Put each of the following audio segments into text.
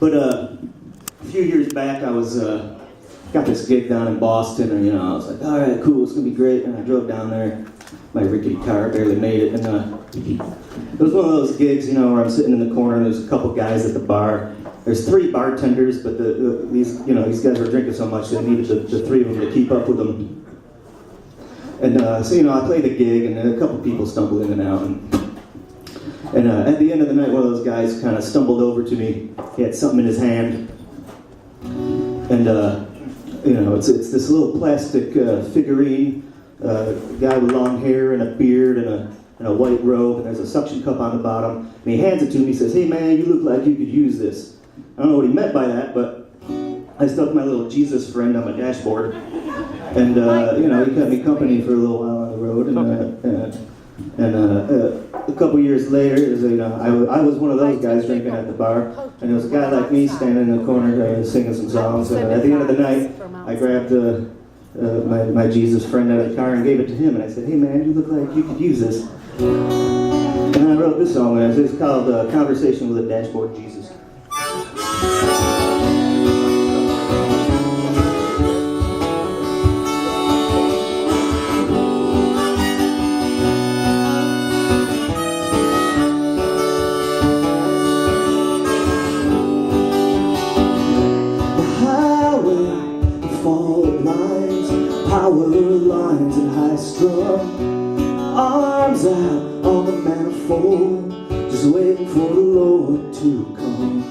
But a few years back, I was got this gig down in Boston, and I was like, all right, cool, it's gonna be great. And I drove down there, my rickety car barely made it, and it was one of those gigs, where I'm sitting in the corner, and there's a couple guys at the bar. There's 3 bartenders, but these guys were drinking so much they needed the 3 of them to keep up with them. And so I played the gig, and a couple people stumbled in and out. And at the end of the night, one of those guys kind of stumbled over to me. He had something in his hand, and it's this little plastic figurine, a guy with long hair and a beard and a white robe, and there's a suction cup on the bottom. And he hands it to me. He says, "Hey man, you look like you could use this." I don't know what he meant by that, but I stuck my little Jesus friend on my dashboard, and he kept me company for a little while on the road. And a couple years later, I was one of those guys drinking at the bar, and there was a guy like me standing in the corner singing some songs. And at the end of the night, I grabbed my Jesus friend out of the car and gave it to him, and I said, "Hey man, you look like you could use this." And I wrote this song, and it's called "Conversation with a Dashboard Jesus." Power lines and high strung, arms out on the manifold, just waiting for the Lord to come.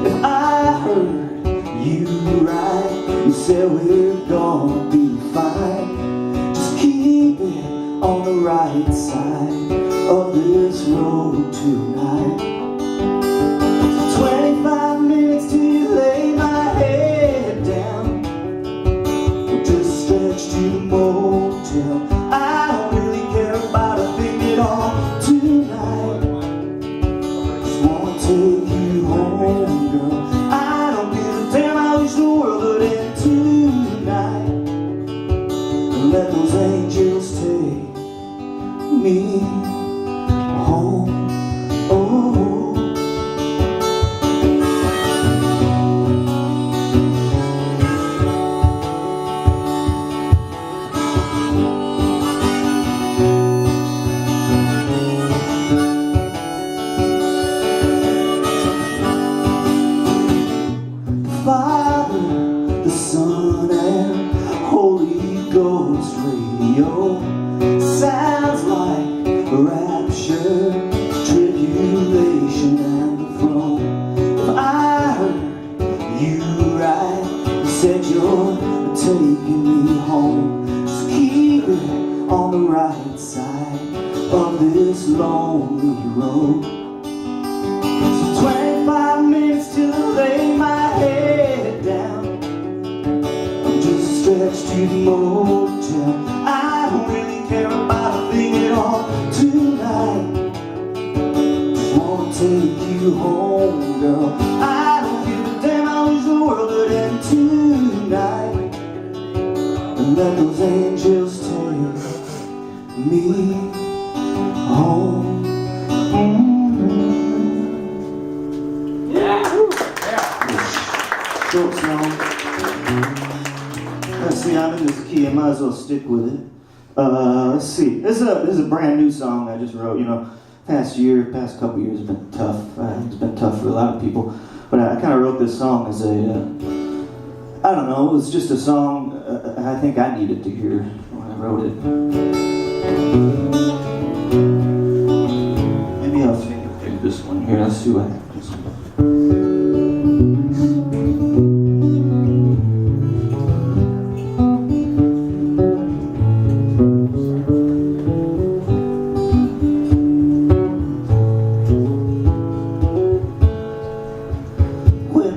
If I heard you right, you said we're gonna be fine. Just keep it on the right side of this road tonight. 25 minutes till you lay my head down, to the motel. I don't really care about a thing at all tonight. Just wanna take you home, girl. I don't give a damn, I wish the world would end tonight. And let those angels take me home. Oh. Father, the Son, and Holy Ghost radio sounds like rapture, tribulation, and the throne. If I heard you right, you said you're taking me home. Just keep it on the right side of this lonely road. So 25 minutes till I lay my head down. I'm just stretched to the motel. I don't really care about a thing at all tonight. Just wanna take you home, girl. I don't give a damn, I wish the world would end tonight. And let those angels take me home. Short song. Let's see, I'm in this key, I might as well stick with it. Let's see, this is a brand new song I just wrote. Past couple years have been tough. It's been tough for a lot of people. But I kind of wrote this song as I don't know, it was just a song I think I needed to hear when I wrote it. Maybe I'll sing this one here, let's see what happens.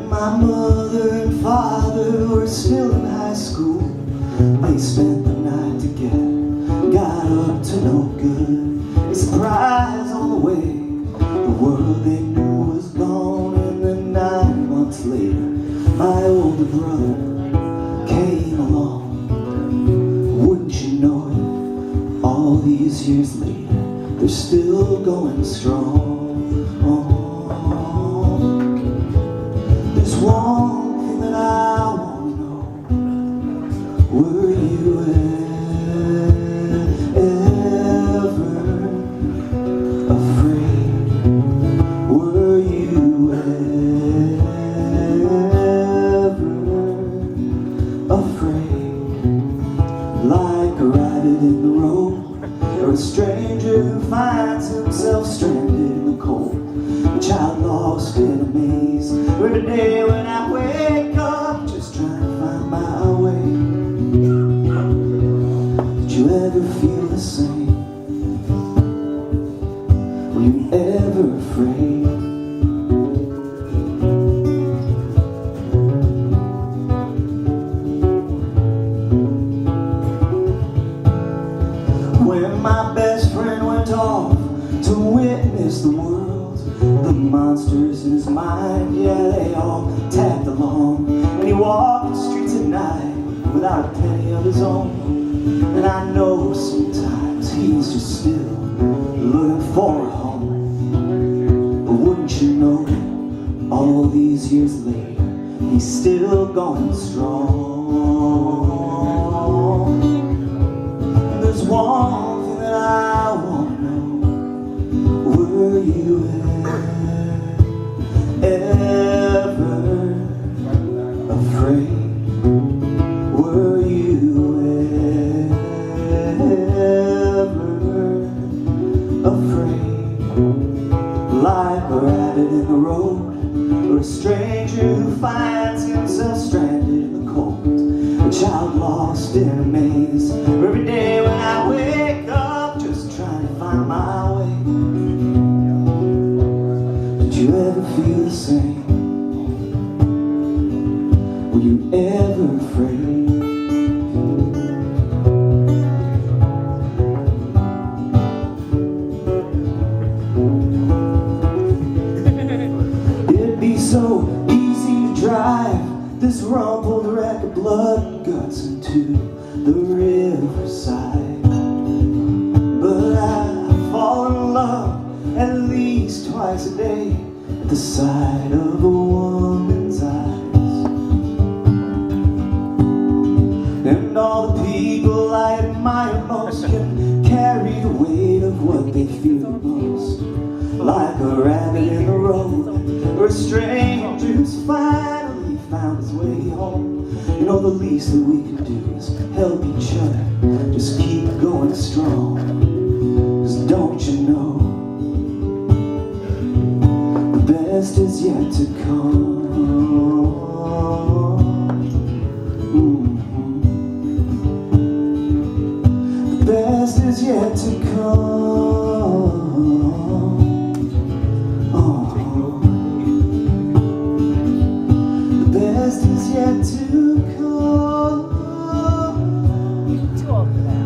My mother and father were still in high school. They spent the night together, got up to no good. A surprise on the way, the world they knew was gone. And then 9 months later, my older brother came along. Wouldn't you know it, all these years later, they're still going strong. lost in a maze. Every day when I wake up, just trying to find my way. Did you ever feel the same? Were you ever afraid? When my best friend went off to witness the world, the monsters in his mind, yeah, they all tagged along. And he walked the streets at night without a penny of his own. And I know sometimes he's just still looking for a home. But wouldn't you know, all these years later, he's still going strong. There's one thing that I want to know. Were you ever afraid? Were you ever afraid? Like a rabbit in the road, or a stranger who finds himself stranded in the cold, a child lost in a maze. Every day when I wake up, just trying to find my way. Did you ever feel the same? Were you ever afraid? It'd be so easy to drive this rumpled wreck of blood and guts into the riverside, but I fall in love at least twice a day at the sight of a woman's eyes. And all the people I admire most can carry the weight of what they feel most. Like a rabbit in the road, or a stranger who's finally found his way home. You know, the least that we can do is help each other, just keep going strong. 'Cause don't you know, the best is yet to come. The best is yet to come. The best is yet to come. Too old for that.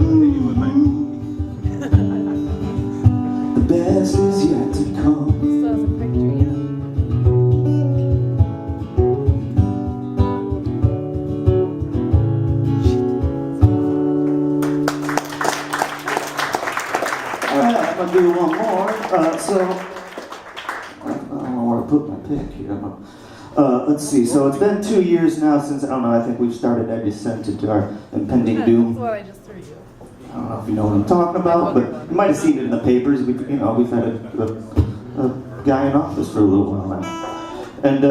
The best is yet to come. Still has a picture, yeah. Alright, I'm gonna do one more. I don't know where to put my pick here. Let's see, so it's been 2 years now since, I don't know, I think we've started our descent into our impending That's doom. what I just threw you. I don't know if you know what I'm talking about, but you might have seen it in the papers. We've had a guy in office for a little while now. And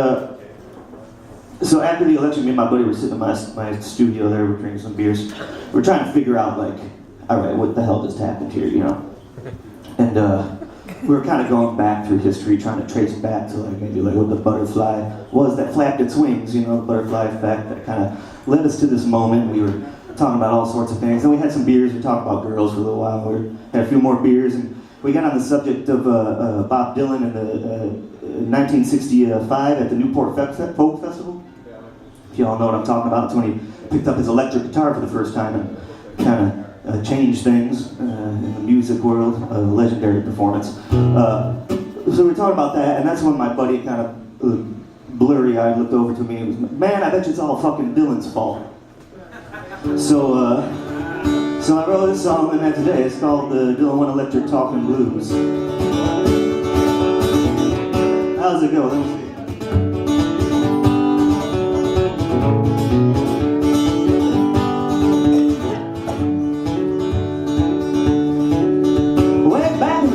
so after the election, me and my buddy were sitting in my studio there, we're drinking some beers. We're trying to figure out, like, all right, what the hell just happened here, you know? And we were kind of going back through history, trying to trace back to maybe what the butterfly was that flapped its wings, you know, the butterfly effect that kind of led us to this moment. We were talking about all sorts of things. Then we had some beers, we talked about girls for a little while. We had a few more beers, and we got on the subject of Bob Dylan in the 1965 at the Newport Folk Festival. If you all know what I'm talking about, it's when he picked up his electric guitar for the first time and kind of changed things in the music world, a legendary performance. So we were talking about that, and that's when my buddy kind of blurry-eyed looked over to me and was, man, I bet you it's all fucking Dylan's fault. So I wrote this song, and today it's called the Dylan Went Electric Talking Blues. How's it go? Let me see.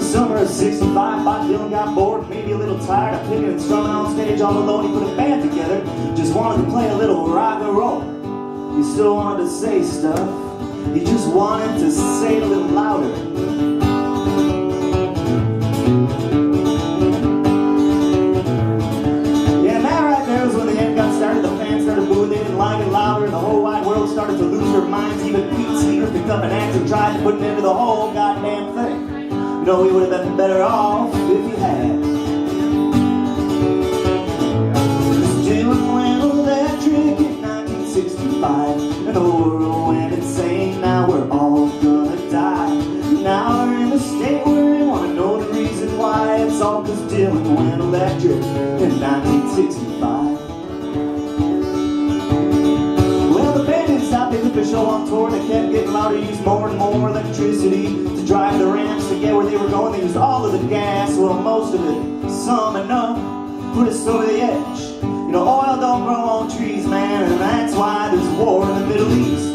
Summer of '65, Bob Dylan got bored, maybe a little tired of picking and strumming on stage all alone. He put a band together, just wanted to play a little rock and roll. He still wanted to say stuff, he just wanted to say it a little louder. chance of trying to put an end to the whole goddamn thing. You know, we would have been better off if you had. Dylan went electric in 1965, and the world went insane. Now we're all gonna die. Now we're in the state we're in. Wanna know the reason why? It's all 'cause Dylan went electric in 1965. Well, the band didn't stop. They took the show on tour. They kept getting louder, used more and more electricity to drive the ramps to get where they were going. They used all of the gas, well, most of it, some enough, put us over the edge. You know, oil don't grow on trees, man, and that's why there's war in the Middle East.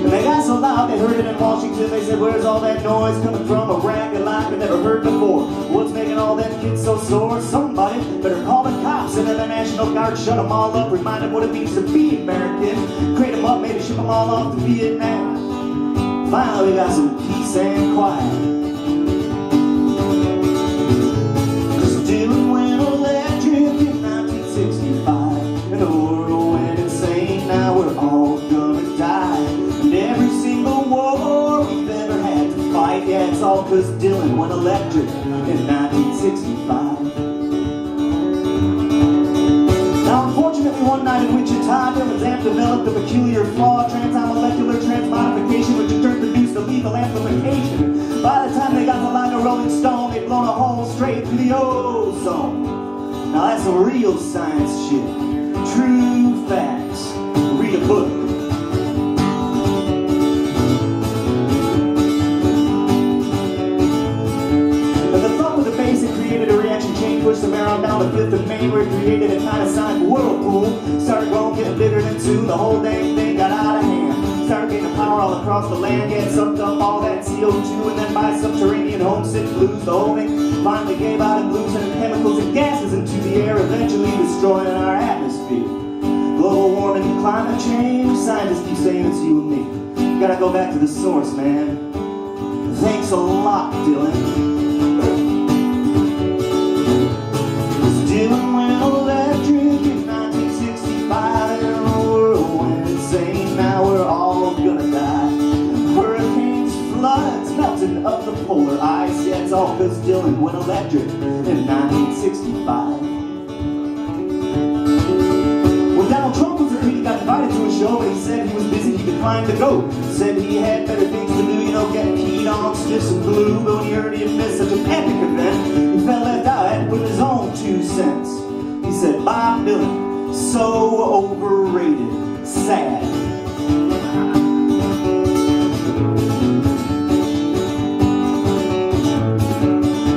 And they got so loud, they heard it in Washington. They said, where's all that noise coming from? A racket like I've never heard before. What's making all them kids so sore? Somebody better call the cops and then the National Guard. Shut them all up, remind them what it means to be American. Crate them up, maybe ship them all off to Vietnam. Finally, we got some peace and quiet. Dylan went electric in 1965, and the world went insane. Now we're all gonna die. And every single war we've ever had to fight, yeah, it's all 'cause Dylan went electric in 1965. Now, unfortunately, one night in Wichita, Dylan's amp developed a peculiar flaw, transmolecular transmodification, which in turn produced a lethal amplification. By the time they got to like a Rolling Stone, they'd blown a hole straight through the ozone. Now that's some real science shit. True facts. Read a book. And the thump with the bass, it created a reaction chain, pushed the around down the 5th of Main, where it created a kind of sonic whirlpool. Started growing, getting bigger than two. The whole dang thing got out of hand. Started getting power all across the land, yeah, sucked up all that CO2, and then by subterranean homesick blues, the whole thing finally gave out and blew sending chemicals and gases into the air, eventually destroying our atmosphere. Global warming, climate change, scientists keep saying it's you and me. You gotta go back to the source, man. Thanks a lot, Dylan. Dylan went electric in 1965, and the world went insane. Now we're all gonna die. Hurricanes, floods, melting of the polar ice. Yeah, it's all 'cause Dylan went electric in 1965. When Donald Trump was a kid, he got invited to a show, but he said he was busy, he declined to go. Said he had better things to do, you know, get peed on, stiff and glue. But when he heard he had missed such an epic event, he felt left out, had to put his own 2 cents. He said, Bob Dylan, so overrated, sad.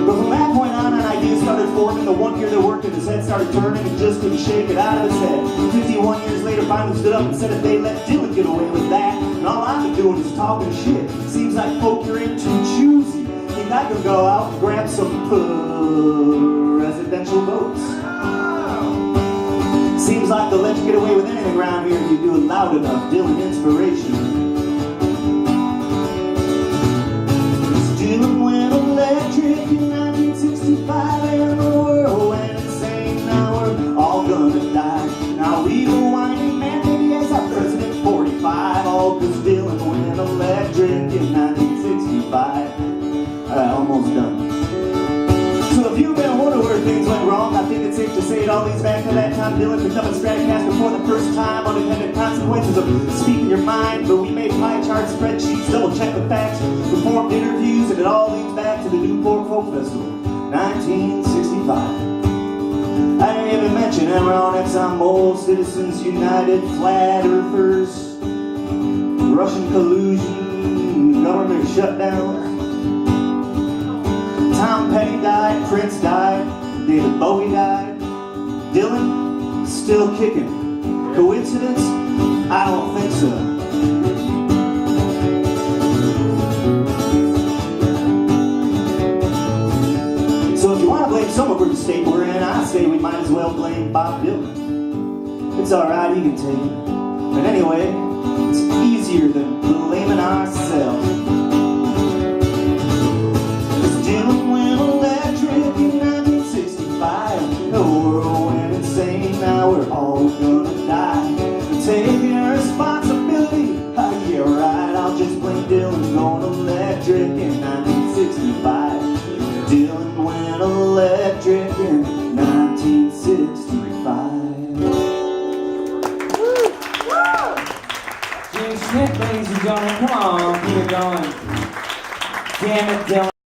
But from that point on, an idea started forming. The one year that worked in his head started turning, and just couldn't shake it out of his head. 51 years later, finally stood up and said if they let Dylan get away with that, and all I've been doing is talking shit. Seems like folk, you're in too choosy. Think I could go out and grab some presidential votes. Seems like they'll let you get away with anything around here if you do it loud enough. Dylan inspiration. Dylan went electric in 1965, and the world went insane. Now we're all gonna die. Now we the whining man, maybe as our president 45, all 'cause Dylan went electric in 1965. Almost done. So if you've been wondering where things went wrong, I think it's safe to say it all leads back to that time Dylan picked up a Stratocaster for the first time. Unintended consequences of speaking your mind, but we made pie charts, spreadsheets, double check the facts, performed interviews, and it all leads back to the Newport Folk Festival, 1965. I didn't even mention Enron, ExxonMobil, Citizens United, Flat Earthers, Russian collusion, government shutdown. Tom Petty died, Prince died, David Bowie died. Dylan, still kicking. Coincidence? I don't think so. So if you want to blame someone for the state we're in, I say we might as well blame Bob Dylan. It's alright, he can take it. But anyway, it's easier than blaming ourselves. Dylan went electric in 1965. The world went insane, now we're all Janet Dillon.